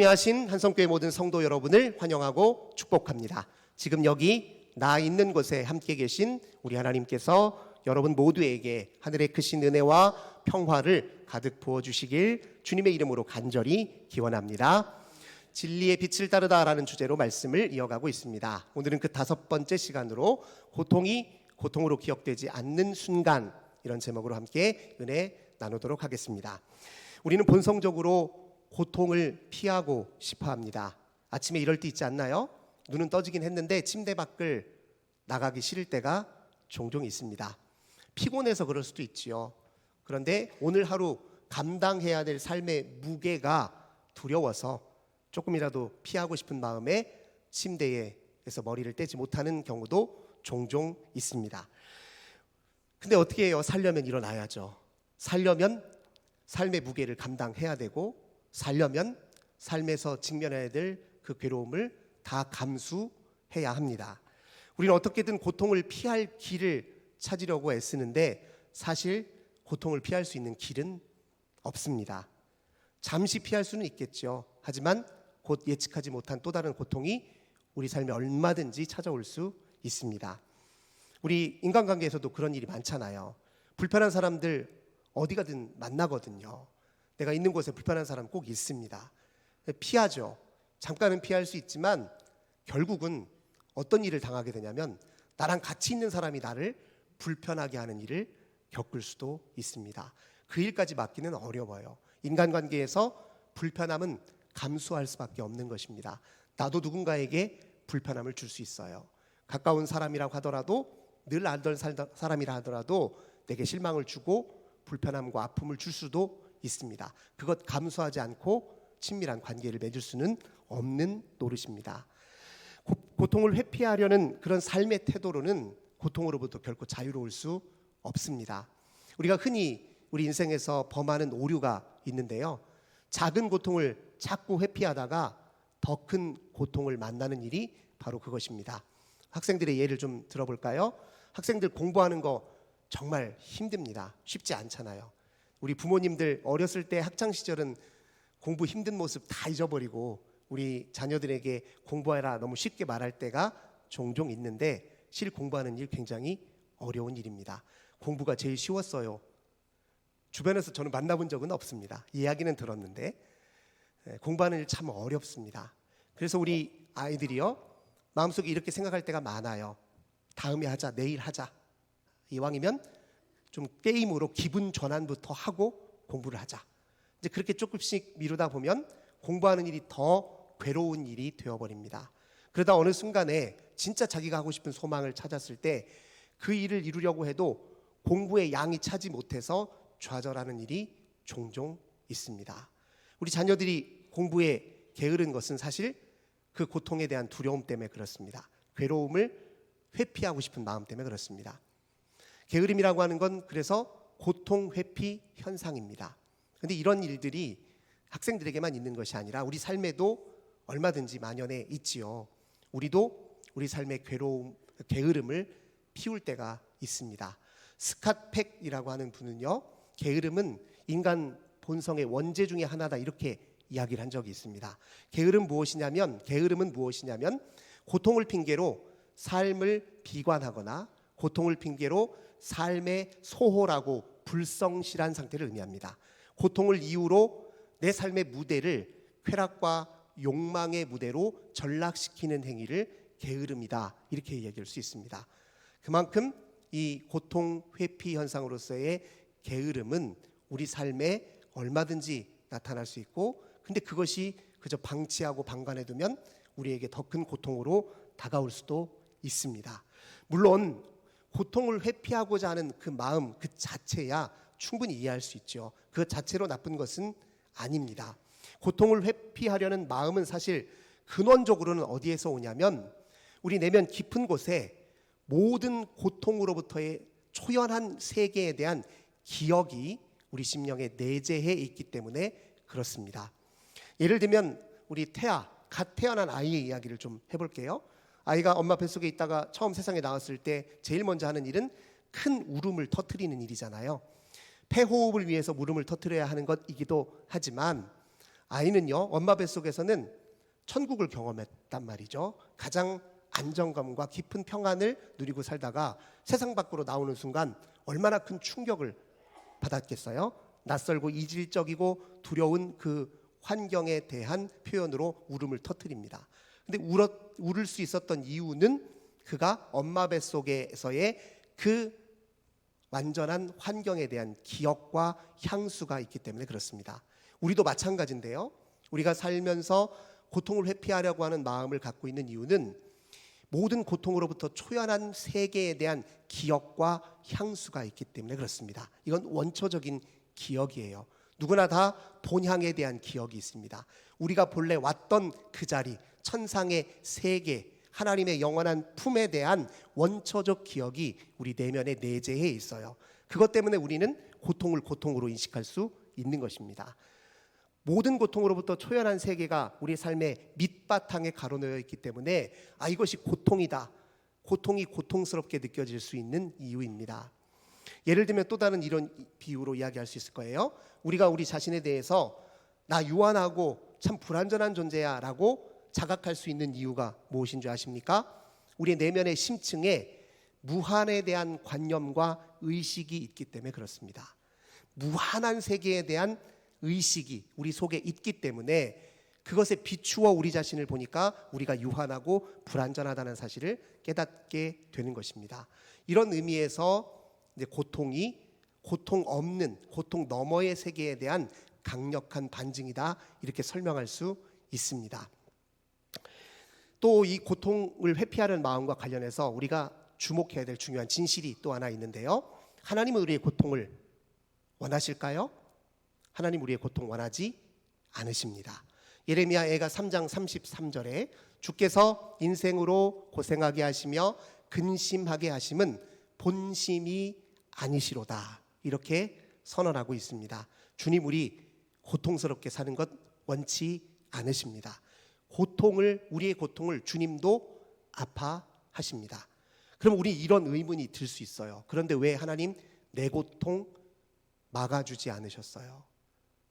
하신 한성교회 모든 성도 여러분을 환영하고 축복합니다. 지금 여기 나 있는 곳에 함께 계신 우리 하나님께서 여러분 모두에게 하늘의 크신 은혜와 평화를 가득 부어주시길 주님의 이름으로 간절히 기원합니다. 진리의 빛을 따르다라는 주제로 말씀을 이어가고 있습니다. 오늘은 그 5번째 시간으로 고통이 고통으로 기억되지 않는 순간, 이런 제목으로 함께 은혜 나누도록 하겠습니다. 우리는 본성적으로 고통을 피하고 싶어 합니다. 아침에 이럴 때 있지 않나요? 눈은 떠지긴 했는데 침대 밖을 나가기 싫을 때가 종종 있습니다. 피곤해서 그럴 수도 있지요. 그런데 오늘 하루 감당해야 될 삶의 무게가 두려워서 조금이라도 피하고 싶은 마음에 침대에서 머리를 떼지 못하는 경우도 종종 있습니다. 근데 어떻게 해요? 살려면 일어나야죠. 살려면 삶의 무게를 감당해야 되고, 살려면 삶에서 직면해야 될 그 괴로움을 다 감수해야 합니다. 우리는 어떻게든 고통을 피할 길을 찾으려고 애쓰는데 사실 고통을 피할 수 있는 길은 없습니다. 잠시 피할 수는 있겠죠. 하지만 곧 예측하지 못한 또 다른 고통이 우리 삶에 얼마든지 찾아올 수 있습니다. 우리 인간관계에서도 그런 일이 많잖아요. 불편한 사람들 어디 가든 만나거든요. 내가 있는 곳에 불편한 사람 꼭 있습니다. 피하죠. 잠깐은 피할 수 있지만 결국은 어떤 일을 당하게 되냐면 나랑 같이 있는 사람이 나를 불편하게 하는 일을 겪을 수도 있습니다. 그 일까지 막기는 어려워요. 인간관계에서 불편함은 감수할 수밖에 없는 것입니다. 나도 누군가에게 불편함을 줄 수 있어요. 가까운 사람이라고 하더라도, 늘 알던 사람이라 하더라도 내게 실망을 주고 불편함과 아픔을 줄 수도 있습니다. 그것 감수하지 않고 친밀한 관계를 맺을 수는 없는 노릇입니다. 고통을 회피하려는 그런 삶의 태도로는 고통으로부터 결코 자유로울 수 없습니다. 우리가 흔히 우리 인생에서 범하는 오류가 있는데요, 작은 고통을 자꾸 회피하다가 더 큰 고통을 만나는 일이 바로 그것입니다. 학생들의 예를 좀 들어볼까요? 학생들 공부하는 거 정말 힘듭니다. 쉽지 않잖아요. 우리 부모님들 어렸을 때 학창시절은 공부 힘든 모습 다 잊어버리고 우리 자녀들에게 공부해라 너무 쉽게 말할 때가 종종 있는데, 실 공부하는 일 굉장히 어려운 일입니다. 공부가 제일 쉬웠어요. 주변에서 저는 만나본 적은 없습니다. 이야기는 들었는데 공부하는 일 참 어렵습니다. 그래서 우리 아이들이요, 마음속에 이렇게 생각할 때가 많아요. 다음에 하자, 내일 하자. 이왕이면 좀 게임으로 기분 전환부터 하고 공부를 하자. 이제 그렇게 조금씩 미루다 보면 공부하는 일이 더 괴로운 일이 되어버립니다. 그러다 어느 순간에 진짜 자기가 하고 싶은 소망을 찾았을 때 그 일을 이루려고 해도 공부의 양이 차지 못해서 좌절하는 일이 종종 있습니다. 우리 자녀들이 공부에 게으른 것은 사실 그 고통에 대한 두려움 때문에 그렇습니다. 괴로움을 회피하고 싶은 마음 때문에 그렇습니다. 게으름이라고 하는 건 그래서 고통 회피 현상입니다. 그런데 이런 일들이 학생들에게만 있는 것이 아니라 우리 삶에도 얼마든지 만연해 있지요. 우리도 우리 삶의 게으름을 피울 때가 있습니다. 스캇 팩이라고 하는 분은요, 게으름은 인간 본성의 원죄 중에 하나다, 이렇게 이야기를 한 적이 있습니다. 게으름은 무엇이냐면 고통을 핑계로 삶을 비관하거나 고통을 핑계로 삶의 소홀하고 불성실한 상태를 의미합니다. 고통을 이유로 내 삶의 무대를 쾌락과 욕망의 무대로 전락시키는 행위를 게으름이다, 이렇게 얘기할 수 있습니다. 그만큼 이 고통 회피 현상으로서의 게으름은 우리 삶에 얼마든지 나타날 수 있고, 근데 그것이 그저 방치하고 방관해두면 우리에게 더 큰 고통으로 다가올 수도 있습니다. 물론 고통을 회피하고자 하는 그 마음 그 자체야 충분히 이해할 수 있죠. 그 자체로 나쁜 것은 아닙니다. 고통을 회피하려는 마음은 사실 근원적으로는 어디에서 오냐면 우리 내면 깊은 곳에 모든 고통으로부터의 초연한 세계에 대한 기억이 우리 심령에 내재해 있기 때문에 그렇습니다. 예를 들면 우리 갓 태어난 아이의 이야기를 좀 해볼게요. 아이가 엄마 뱃속에 있다가 처음 세상에 나왔을 때 제일 먼저 하는 일은 큰 울음을 터뜨리는 일이잖아요. 폐호흡을 위해서 울음을 터뜨려야 하는 것이기도 하지만 아이는요, 엄마 뱃속에서는 천국을 경험했단 말이죠. 가장 안정감과 깊은 평안을 누리고 살다가 세상 밖으로 나오는 순간 얼마나 큰 충격을 받았겠어요? 낯설고 이질적이고 두려운 그 환경에 대한 표현으로 울음을 터뜨립니다. 근데 울을 수 있었던 이유는 그가 엄마 뱃속에서의 그 완전한 환경에 대한 기억과 향수가 있기 때문에 그렇습니다. 우리도 마찬가지인데요. 우리가 살면서 고통을 회피하려고 하는 마음을 갖고 있는 이유는 모든 고통으로부터 초연한 세계에 대한 기억과 향수가 있기 때문에 그렇습니다. 이건 원초적인 기억이에요. 누구나 다 본향에 대한 기억이 있습니다. 우리가 본래 왔던 그 자리, 천상의 세계, 하나님의 영원한 품에 대한 원초적 기억이 우리 내면에 내재해 있어요. 그것 때문에 우리는 고통을 고통으로 인식할 수 있는 것입니다. 모든 고통으로부터 초연한 세계가 우리 삶의 밑바탕에 가로놓여 있기 때문에 이것이 고통이다, 고통이 고통스럽게 느껴질 수 있는 이유입니다. 예를 들면 또 다른 이런 비유로 이야기할 수 있을 거예요. 우리가 우리 자신에 대해서 나 유한하고 참 불완전한 존재야 라고 자각할 수 있는 이유가 무엇인 줄 아십니까? 우리의 내면의 심층에 무한에 대한 관념과 의식이 있기 때문에 그렇습니다. 무한한 세계에 대한 의식이 우리 속에 있기 때문에 그것에 비추어 우리 자신을 보니까 우리가 유한하고 불완전하다는 사실을 깨닫게 되는 것입니다. 이런 의미에서 이제 고통이 고통 없는, 고통 너머의 세계에 대한 강력한 반증이다, 이렇게 설명할 수 있습니다. 또 이 고통을 회피하는 마음과 관련해서 우리가 주목해야 될 중요한 진실이 또 하나 있는데요. 하나님은 우리의 고통을 원하실까요? 하나님 우리의 고통 원하지 않으십니다. 예레미야애가 3장 33절에 주께서 인생으로 고생하게 하시며 근심하게 하심은 본심이 아니시로다, 이렇게 선언하고 있습니다. 주님 우리 고통스럽게 사는 것 원치 않으십니다. 우리의 고통을 주님도 아파하십니다. 그럼 우리 이런 의문이 들 수 있어요. 그런데 왜 하나님 내 고통 막아주지 않으셨어요?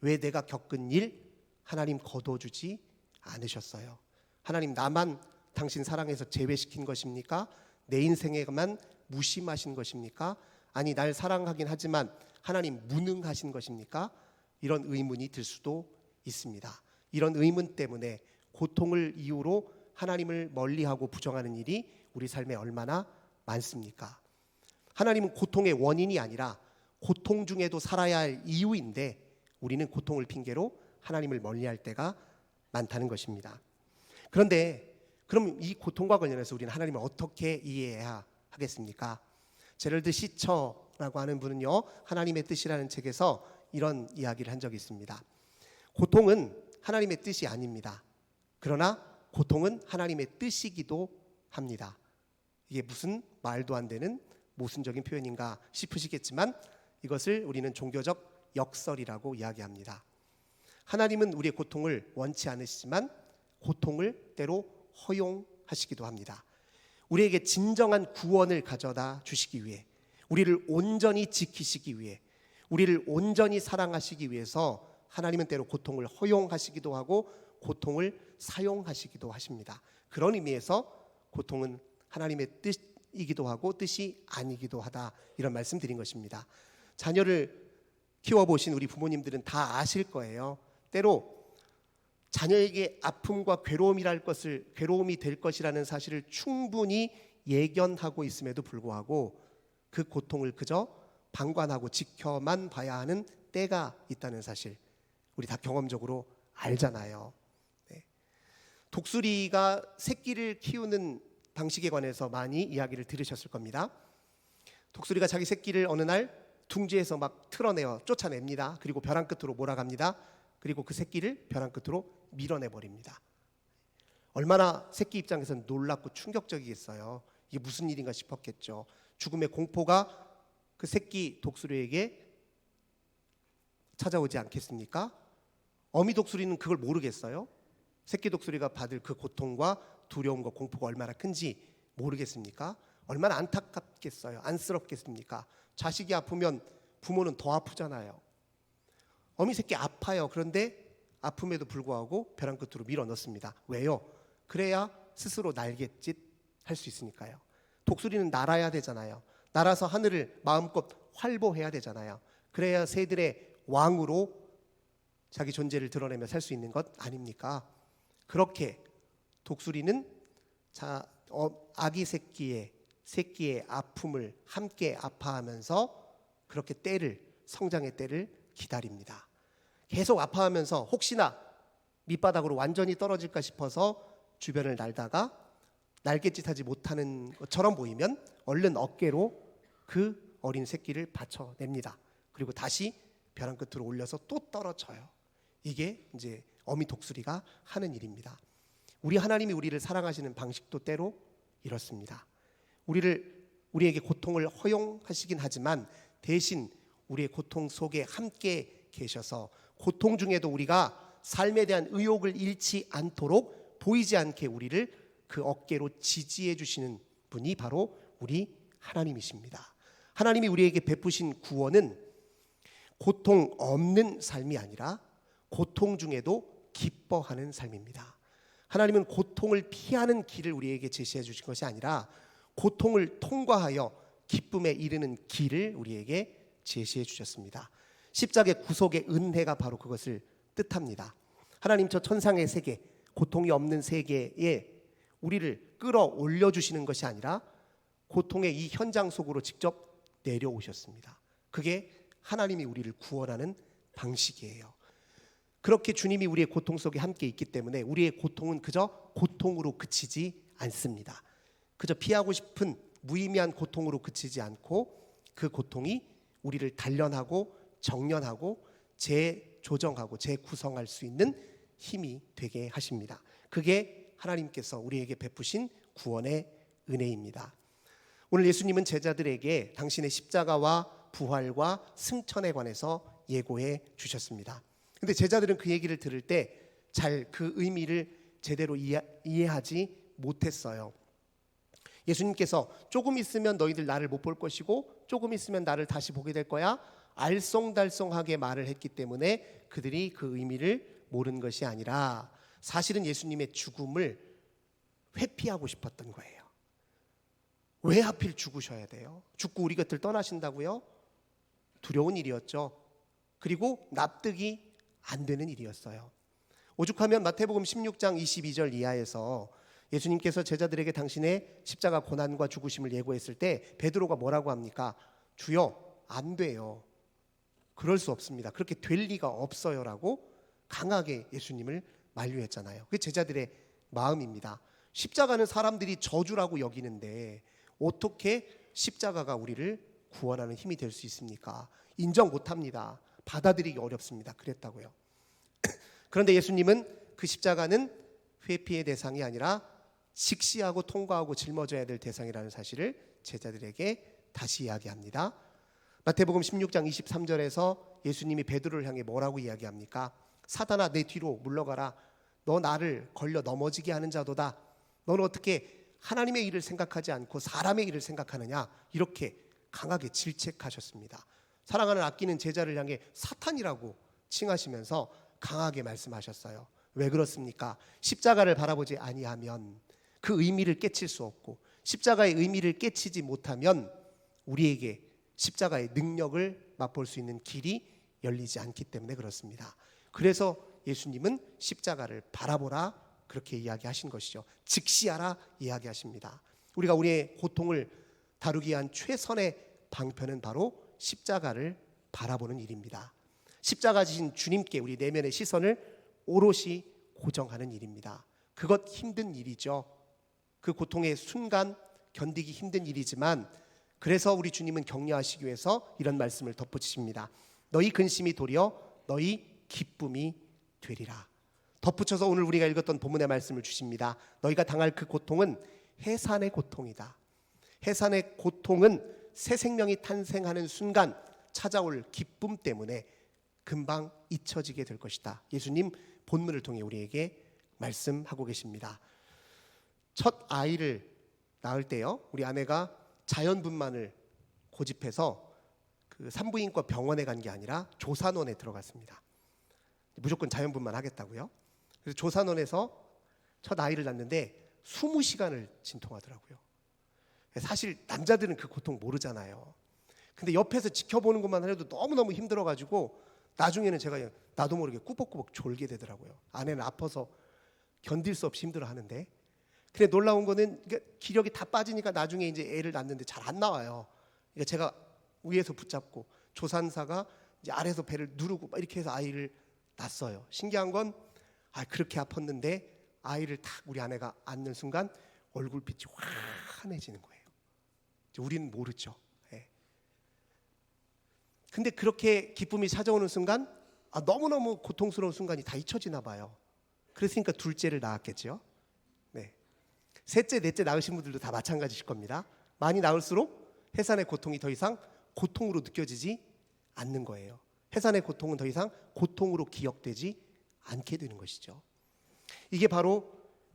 왜 내가 겪은 일 하나님 거둬주지 않으셨어요? 하나님 나만 당신 사랑해서 제외시킨 것입니까? 내 인생에만 무심하신 것입니까? 아니 날 사랑하긴 하지만 하나님 무능하신 것입니까? 이런 의문이 들 수도 있습니다. 이런 의문 때문에 고통을 이유로 하나님을 멀리하고 부정하는 일이 우리 삶에 얼마나 많습니까? 하나님은 고통의 원인이 아니라 고통 중에도 살아야 할 이유인데 우리는 고통을 핑계로 하나님을 멀리할 때가 많다는 것입니다. 그런데 그럼 이 고통과 관련해서 우리는 하나님을 어떻게 이해해야 하겠습니까? 제럴드 시처라고 하는 분은요, 하나님의 뜻이라는 책에서 이런 이야기를 한 적이 있습니다. 고통은 하나님의 뜻이 아닙니다. 그러나 고통은 하나님의 뜻이기도 합니다. 이게 무슨 말도 안 되는 모순적인 표현인가 싶으시겠지만 이것을 우리는 종교적 역설이라고 이야기합니다. 하나님은 우리의 고통을 원치 않으시지만 고통을 때로 허용하시기도 합니다. 우리에게 진정한 구원을 가져다 주시기 위해, 우리를 온전히 지키시기 위해, 우리를 온전히 사랑하시기 위해서 하나님은 때로 고통을 허용하시기도 하고 고통을 사용하시기도 하십니다. 그런 의미에서 고통은 하나님의 뜻이기도 하고 뜻이 아니기도 하다, 이런 말씀 드린 것입니다. 자녀를 키워보신 우리 부모님들은 다 아실 거예요. 때로 자녀에게 아픔과 괴로움이 될 것이라는 사실을 충분히 예견하고 있음에도 불구하고 그 고통을 그저 방관하고 지켜만 봐야 하는 때가 있다는 사실, 우리 다 경험적으로 알잖아요. 네. 독수리가 새끼를 키우는 방식에 관해서 많이 이야기를 들으셨을 겁니다. 독수리가 자기 새끼를 어느 날 둥지에서 막 틀어내어 쫓아냅니다. 그리고 벼랑 끝으로 몰아갑니다. 그리고 그 새끼를 벼랑 끝으로 밀어내버립니다. 얼마나 새끼 입장에서는 놀랍고 충격적이겠어요. 이게 무슨 일인가 싶었겠죠. 죽음의 공포가 그 새끼 독수리에게 찾아오지 않겠습니까? 어미 독수리는 그걸 모르겠어요. 새끼 독수리가 받을 그 고통과 두려움과 공포가 얼마나 큰지 모르겠습니까? 얼마나 안타깝겠어요. 안쓰럽겠습니까? 자식이 아프면 부모는 더 아프잖아요. 어미 새끼 아파요. 그런데 아픔에도 불구하고 벼랑 끝으로 밀어 넣습니다. 왜요? 그래야 스스로 날갯짓 할 수 있으니까요. 독수리는 날아야 되잖아요. 날아서 하늘을 마음껏 활보해야 되잖아요. 그래야 새들의 왕으로 자기 존재를 드러내며 살 수 있는 것 아닙니까? 그렇게 독수리는 아기 새끼의 아픔을 함께 아파하면서 그렇게 성장의 때를 기다립니다. 계속 아파하면서 혹시나 밑바닥으로 완전히 떨어질까 싶어서 주변을 날다가 날갯짓하지 못하는 것처럼 보이면 얼른 어깨로 그 어린 새끼를 받쳐냅니다. 그리고 다시 벼랑 끝으로 올려서 또 떨어져요. 이게 이제 어미 독수리가 하는 일입니다. 우리 하나님이 우리를 사랑하시는 방식도 때로 이렇습니다. 우리에게 고통을 허용하시긴 하지만 대신 우리의 고통 속에 함께 계셔서 고통 중에도 우리가 삶에 대한 의욕을 잃지 않도록 보이지 않게 우리를 그 어깨로 지지해 주시는 분이 바로 우리 하나님이십니다. 하나님이 우리에게 베푸신 구원은 고통 없는 삶이 아니라 고통 중에도 기뻐하는 삶입니다. 하나님은 고통을 피하는 길을 우리에게 제시해 주신 것이 아니라 고통을 통과하여 기쁨에 이르는 길을 우리에게 제시해 주셨습니다. 십자가의 구속의 은혜가 바로 그것을 뜻합니다. 하나님 저 천상의 세계, 고통이 없는 세계에 우리를 끌어올려 주시는 것이 아니라 고통의 이 현장 속으로 직접 내려오셨습니다. 그게 하나님이 우리를 구원하는 방식이에요. 그렇게 주님이 우리의 고통 속에 함께 있기 때문에 우리의 고통은 그저 고통으로 그치지 않습니다. 그저 피하고 싶은 무의미한 고통으로 그치지 않고 그 고통이 우리를 단련하고 정련하고 재조정하고 재구성할 수 있는 힘이 되게 하십니다. 그게 하나님께서 우리에게 베푸신 구원의 은혜입니다. 오늘 예수님은 제자들에게 당신의 십자가와 부활과 승천에 관해서 예고해 주셨습니다. 그런데 제자들은 그 얘기를 들을 때 잘 그 의미를 제대로 이해하지 못했어요. 예수님께서 조금 있으면 너희들 나를 못 볼 것이고 조금 있으면 나를 다시 보게 될 거야 알쏭달쏭하게 말을 했기 때문에 그들이 그 의미를 모른 것이 아니라 사실은 예수님의 죽음을 회피하고 싶었던 거예요. 왜 하필 죽으셔야 돼요? 죽고 우리 곁을 떠나신다고요? 두려운 일이었죠. 그리고 납득이 안 되는 일이었어요. 오죽하면 마태복음 16장 22절 이하에서 예수님께서 제자들에게 당신의 십자가 고난과 죽으심을 예고했을 때 베드로가 뭐라고 합니까? 주여, 안 돼요. 그럴 수 없습니다. 그렇게 될 리가 없어요라고 강하게 예수님을 만류했잖아요. 그게 제자들의 마음입니다. 십자가는 사람들이 저주라고 여기는데 어떻게 십자가가 우리를 구원하는 힘이 될 수 있습니까? 인정 못합니다. 받아들이기 어렵습니다. 그랬다고요. 그런데 예수님은 그 십자가는 회피의 대상이 아니라 직시하고 통과하고 짊어져야 될 대상이라는 사실을 제자들에게 다시 이야기합니다. 마태복음 16장 23절에서 예수님이 베드로를 향해 뭐라고 이야기합니까? 사단아 내 뒤로 물러가라. 너 나를 걸려 넘어지게 하는 자도다. 너는 어떻게 하나님의 일을 생각하지 않고 사람의 일을 생각하느냐? 이렇게 강하게 질책하셨습니다. 사랑하는 아끼는 제자를 향해 사탄이라고 칭하시면서 강하게 말씀하셨어요. 왜 그렇습니까? 십자가를 바라보지 아니하면 그 의미를 깨칠 수 없고 십자가의 의미를 깨치지 못하면 우리에게 십자가의 능력을 맛볼 수 있는 길이 열리지 않기 때문에 그렇습니다. 그래서 예수님은 십자가를 바라보라 그렇게 이야기하신 것이죠. 직시하라 이야기하십니다. 우리가 우리의 고통을 다루기 위한 최선의 방편은 바로 십자가를 바라보는 일입니다. 십자가 지신 주님께 우리 내면의 시선을 오롯이 고정하는 일입니다. 그것 힘든 일이죠. 그 고통의 순간 견디기 힘든 일이지만 그래서 우리 주님은 격려하시기 위해서 이런 말씀을 덧붙이십니다. 너희 근심이 도리어 너희 기쁨이 되리라. 덧붙여서 오늘 우리가 읽었던 본문의 말씀을 주십니다. 너희가 당할 그 고통은 해산의 고통이다. 해산의 고통은 새 생명이 탄생하는 순간 찾아올 기쁨 때문에 금방 잊혀지게 될 것이다. 예수님 본문을 통해 우리에게 말씀하고 계십니다. 첫 아이를 낳을 때요, 우리 아내가 자연분만을 고집해서 그 산부인과 병원에 간 게 아니라 조산원에 들어갔습니다. 무조건 자연분만 하겠다고요. 그래서 조산원에서 첫 아이를 낳는데 20시간을 진통하더라고요. 사실 남자들은 그 고통 모르잖아요. 근데 옆에서 지켜보는 것만 해도 너무너무 힘들어가지고 나중에는 제가 나도 모르게 꾸벅꾸벅 졸게 되더라고요. 아내는 아파서 견딜 수 없이 힘들어하는데. 근데 놀라운 거는 기력이 다 빠지니까 나중에 이제 애를 낳는데 잘 안 나와요. 그러니까 제가 위에서 붙잡고 조산사가 이제 아래에서 배를 누르고 이렇게 해서 아이를 낳았어요. 신기한 건 그렇게 아팠는데 아이를 딱 우리 아내가 안는 순간 얼굴빛이 환해지는 거예요. 우리는 모르죠. 예. 근데 그렇게 기쁨이 찾아오는 순간 너무너무 고통스러운 순간이 다 잊혀지나 봐요. 그랬으니까 둘째를 낳았겠죠. 네. 셋째, 넷째 낳으신 분들도 다 마찬가지실 겁니다. 많이 낳을수록 해산의 고통이 더 이상 고통으로 느껴지지 않는 거예요. 해산의 고통은 더 이상 고통으로 기억되지 않게 되는 것이죠. 이게 바로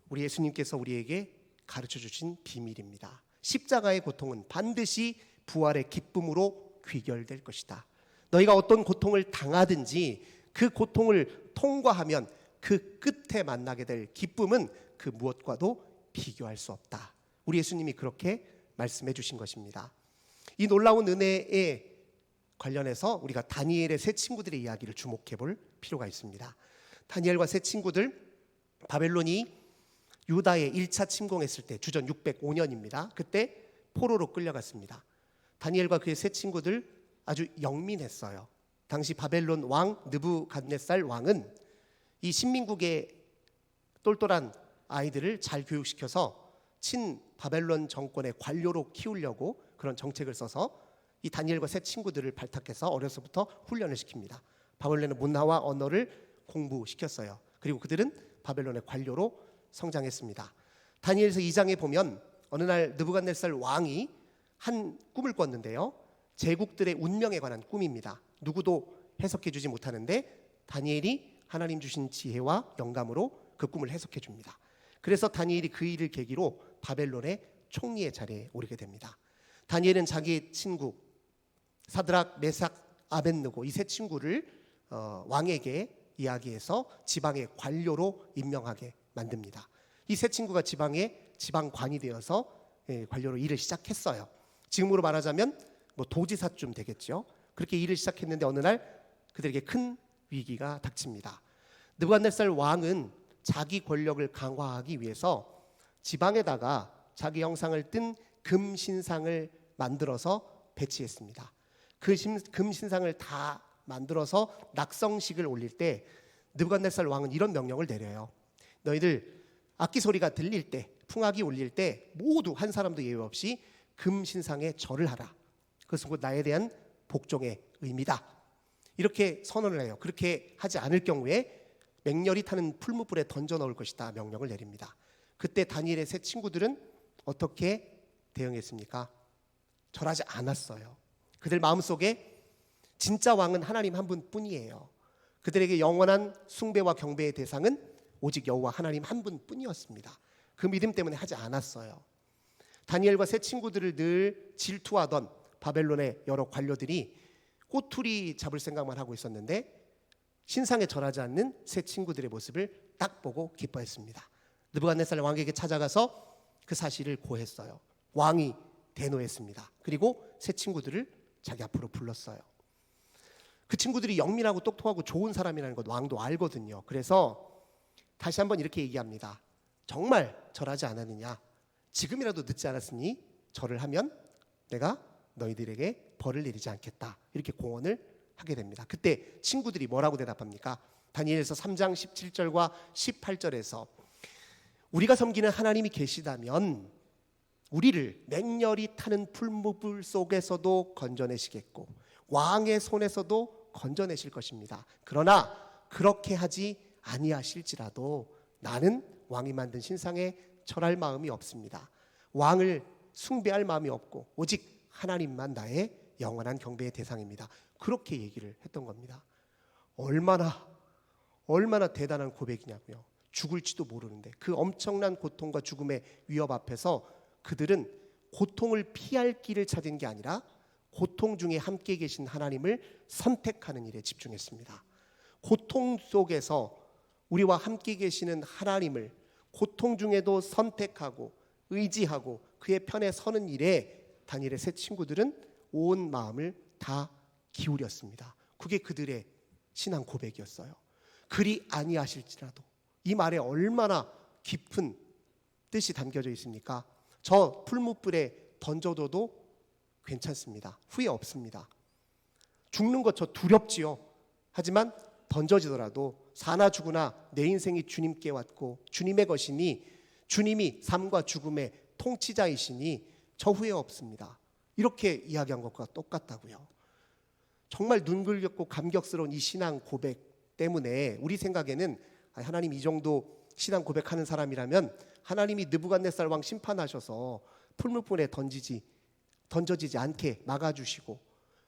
우리 예수님께서 우리에게 가르쳐 주신 비밀입니다. 십자가의 고통은 반드시 부활의 기쁨으로 귀결될 것이다. 너희가 어떤 고통을 당하든지 그 고통을 통과하면 그 끝에 만나게 될 기쁨은 그 무엇과도 비교할 수 없다. 우리 예수님이 그렇게 말씀해 주신 것입니다. 이 놀라운 은혜에 관련해서 우리가 다니엘의 세 친구들의 이야기를 주목해 볼 필요가 있습니다. 다니엘과 세 친구들, 바벨론이 유다에 1차 침공했을 때 주전 605년입니다. 그때 포로로 끌려갔습니다. 다니엘과 그의 세 친구들 아주 영민했어요. 당시 바벨론 왕 느부갓네살 왕은 이 신민국의 똘똘한 아이들을 잘 교육시켜서 친 바벨론 정권의 관료로 키우려고 그런 정책을 써서 이 다니엘과 세 친구들을 발탁해서 어려서부터 훈련을 시킵니다. 바벨론의 문화와 언어를 공부시켰어요. 그리고 그들은 바벨론의 관료로 성장했습니다. 다니엘서 2장에 보면 어느 날 느부갓네살 왕이 한 꿈을 꿨는데요. 제국들의 운명에 관한 꿈입니다. 누구도 해석해 주지 못하는데 다니엘이 하나님 주신 지혜와 영감으로 그 꿈을 해석해 줍니다. 그래서 다니엘이 그 일을 계기로 바벨론의 총리의 자리에 오르게 됩니다. 다니엘은 자기의 친구 사드락, 메삭, 아벳느고 이 세 친구를 왕에게 이야기해서 지방의 관료로 임명하게 만듭니다. 이 세 친구가 지방관이 되어서 관료로 일을 시작했어요. 지금으로 말하자면 도지사쯤 되겠죠. 그렇게 일을 시작했는데 어느 날 그들에게 큰 위기가 닥칩니다. 느부갓네살 왕은 자기 권력을 강화하기 위해서 지방에다가 자기 형상을 뜬 금신상을 만들어서 배치했습니다. 그 금신상을 다 만들어서 낙성식을 올릴 때 느부갓네살 왕은 이런 명령을 내려요. 너희들 악기 소리가 들릴 때, 풍악이 울릴 때 모두 한 사람도 예외 없이 금신상에 절을 하라. 그것은 곧 나에 대한 복종의 의미다. 이렇게 선언을 해요. 그렇게 하지 않을 경우에 맹렬히 타는 풀무불에 던져 넣을 것이다 명령을 내립니다. 그때 다니엘의 세 친구들은 어떻게 대응했습니까? 절하지 않았어요. 그들 마음속에 진짜 왕은 하나님 한 분뿐이에요. 그들에게 영원한 숭배와 경배의 대상은 오직 여호와 하나님 한 분뿐이었습니다. 그 믿음 때문에 하지 않았어요. 다니엘과 세 친구들을 늘 질투하던 바벨론의 여러 관료들이 꼬투리 잡을 생각만 하고 있었는데 신상에 절하지 않는 세 친구들의 모습을 딱 보고 기뻐했습니다. 느부갓네살 왕에게 찾아가서 그 사실을 고했어요. 왕이 대노했습니다. 그리고 세 친구들을 자기 앞으로 불렀어요. 그 친구들이 영민하고 똑똑하고 좋은 사람이라는 것 왕도 알거든요. 그래서 다시 한번 이렇게 얘기합니다. 정말 절하지 않았느냐? 지금이라도 늦지 않았으니 절을 하면 내가 너희들에게 벌을 내리지 않겠다. 이렇게 공언을 하게 됩니다. 그때 친구들이 뭐라고 대답합니까? 다니엘서 3장 17절과 18절에서 우리가 섬기는 하나님이 계시다면 우리를 맹렬히 타는 풀무불 속에서도 건져내시겠고 왕의 손에서도 건져내실 것입니다. 그러나 그렇게 하지 아니하실지라도 나는 왕이 만든 신상에 절할 마음이 없습니다. 왕을 숭배할 마음이 없고 오직 하나님만 나의 영원한 경배의 대상입니다. 그렇게 얘기를 했던 겁니다. 얼마나 대단한 고백이냐고요. 죽을지도 모르는데 그 엄청난 고통과 죽음의 위협 앞에서 그들은 고통을 피할 길을 찾은 게 아니라 고통 중에 함께 계신 하나님을 선택하는 일에 집중했습니다. 고통 속에서 우리와 함께 계시는 하나님을 고통 중에도 선택하고 의지하고 그의 편에 서는 일에 다니엘의 세 친구들은 온 마음을 다 기울였습니다. 그게 그들의 신앙 고백이었어요. 그리 아니하실지라도, 이 말에 얼마나 깊은 뜻이 담겨져 있습니까? 저 풀무불에 던져둬도 괜찮습니다. 후회 없습니다. 죽는 것 저 두렵지요. 하지만 던져지더라도 사나 죽으나 내 인생이 주님께 왔고 주님의 것이니 주님이 삶과 죽음의 통치자이시니 저 후회 없습니다. 이렇게 이야기한 것과 똑같다고요. 정말 눈글겹고 감격스러운 이 신앙 고백 때문에 우리 생각에는 하나님 이 정도 신앙 고백하는 사람이라면 하나님이 느부갓네살 왕 심판하셔서 풀무불에 던져지지 않게 막아주시고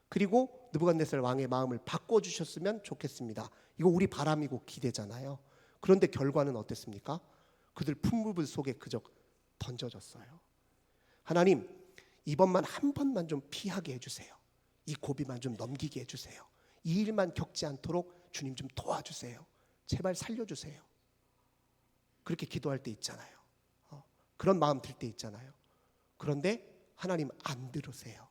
그리고 느부갓네살 왕의 마음을 바꿔주셨으면 좋겠습니다. 이거 우리 바람이고 기대잖아요. 그런데 결과는 어땠습니까? 그들 풀무불 속에 그저 던져졌어요. 하나님, 이번만 한 번만 좀 피하게 해주세요. 이 고비만 좀 넘기게 해주세요. 이 일만 겪지 않도록 주님 좀 도와주세요. 제발 살려주세요. 그렇게 기도할 때 있잖아요. 그런 마음 들 때 있잖아요. 그런데 하나님 안 들으세요.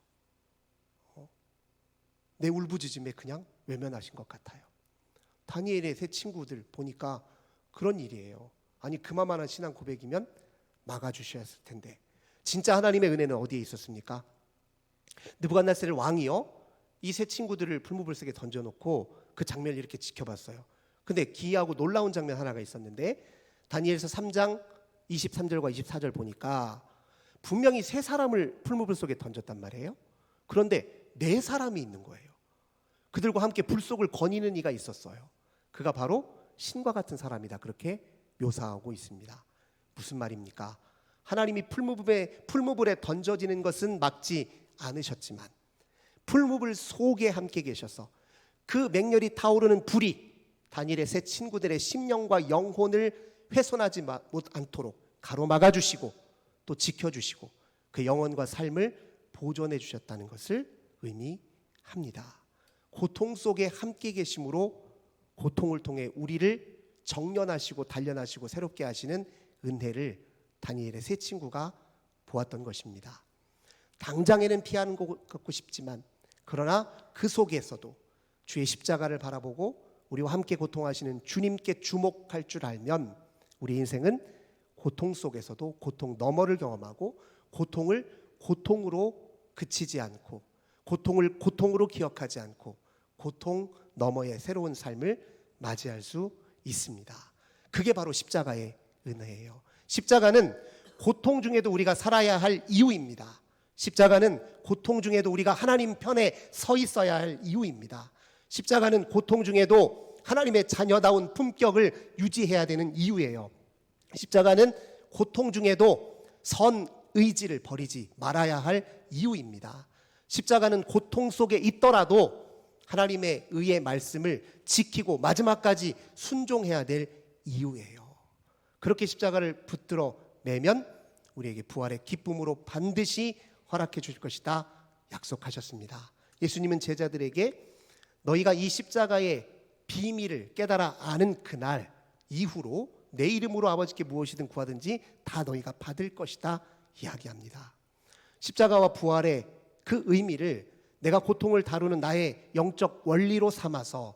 내 울부짖음에 그냥 외면하신 것 같아요. 다니엘의 세 친구들 보니까 그런 일이에요. 아니 그만한 신앙 고백이면 막아주셔야 했을 텐데 진짜 하나님의 은혜는 어디에 있었습니까? 느부갓네살 왕이요 이 세 친구들을 풀무불 속에 던져놓고 그 장면을 이렇게 지켜봤어요. 근데 기이하고 놀라운 장면 하나가 있었는데 다니엘서 3장 23절과 24절 보니까 분명히 세 사람을 풀무불 속에 던졌단 말이에요. 그런데 네 사람이 있는 거예요. 그들과 함께 불 속을 거니는 이가 있었어요. 그가 바로 신과 같은 사람이다, 그렇게 묘사하고 있습니다. 무슨 말입니까? 하나님이 풀무불에 던져지는 것은 막지 않으셨지만 풀무불 속에 함께 계셔서 그 맹렬히 타오르는 불이 다니엘의 세 친구들의 심령과 영혼을 훼손하지 않도록 가로막아 주시고 또 지켜주시고 그 영혼과 삶을 보존해 주셨다는 것을 의미합니다. 고통 속에 함께 계심으로 고통을 통해 우리를 정련하시고 단련하시고 새롭게 하시는 은혜를 다니엘의 세 친구가 보았던 것입니다. 당장에는 피하는 것 같고 싶지만 그러나 그 속에서도 주의 십자가를 바라보고 우리와 함께 고통하시는 주님께 주목할 줄 알면 우리 인생은 고통 속에서도 고통 너머를 경험하고 고통을 고통으로 그치지 않고 고통을 고통으로 기억하지 않고 고통 너머의 새로운 삶을 맞이할 수 있습니다. 그게 바로 십자가의 은혜예요. 십자가는 고통 중에도 우리가 살아야 할 이유입니다. 십자가는 고통 중에도 우리가 하나님 편에 서 있어야 할 이유입니다. 십자가는 고통 중에도 하나님의 자녀다운 품격을 유지해야 되는 이유예요. 십자가는 고통 중에도 선 의지를 버리지 말아야 할 이유입니다. 십자가는 고통 속에 있더라도 하나님의 의의 말씀을 지키고 마지막까지 순종해야 될 이유예요. 그렇게 십자가를 붙들어 매면 우리에게 부활의 기쁨으로 반드시 허락해 주실 것이다 약속하셨습니다. 예수님은 제자들에게 너희가 이 십자가의 비밀을 깨달아 아는 그날 이후로 내 이름으로 아버지께 무엇이든 구하든지 다 너희가 받을 것이다 이야기합니다. 십자가와 부활의 그 의미를 내가 고통을 다루는 나의 영적 원리로 삼아서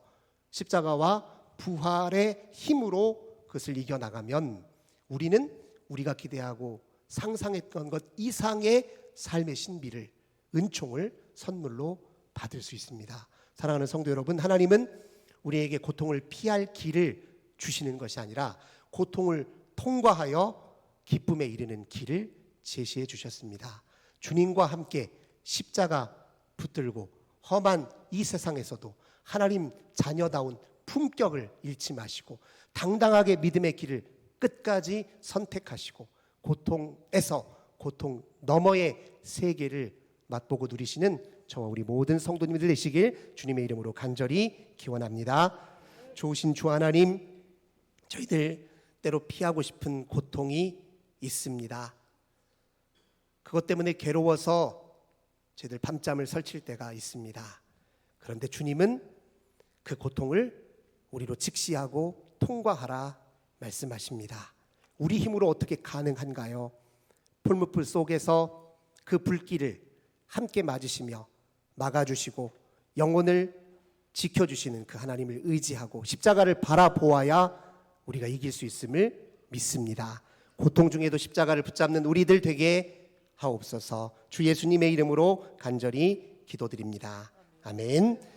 십자가와 부활의 힘으로 그것을 이겨나가면 우리는 우리가 기대하고 상상했던 것 이상의 삶의 신비를 은총을 선물로 받을 수 있습니다. 사랑하는 성도 여러분, 하나님은 우리에게 고통을 피할 길을 주시는 것이 아니라 고통을 통과하여 기쁨에 이르는 길을 제시해 주셨습니다. 주님과 함께 십자가 붙들고 험한 이 세상에서도 하나님 자녀다운 품격을 잃지 마시고 당당하게 믿음의 길을 끝까지 선택하시고 고통에서 고통 너머의 세계를 맛보고 누리시는 저와 우리 모든 성도님들 되시길 주님의 이름으로 간절히 기원합니다. 좋으신 주 하나님, 저희들 때로 피하고 싶은 고통이 있습니다. 그것 때문에 괴로워서 저희들 밤잠을 설칠 때가 있습니다. 그런데 주님은 그 고통을 우리로 직시하고 통과하라 말씀하십니다. 우리 힘으로 어떻게 가능한가요? 풀무불 속에서 그 불길을 함께 맞으시며 막아주시고 영혼을 지켜주시는 그 하나님을 의지하고 십자가를 바라보아야 우리가 이길 수 있음을 믿습니다. 고통 중에도 십자가를 붙잡는 우리들 되게 하옵소서. 주 예수님의 이름으로 간절히 기도드립니다. 아멘.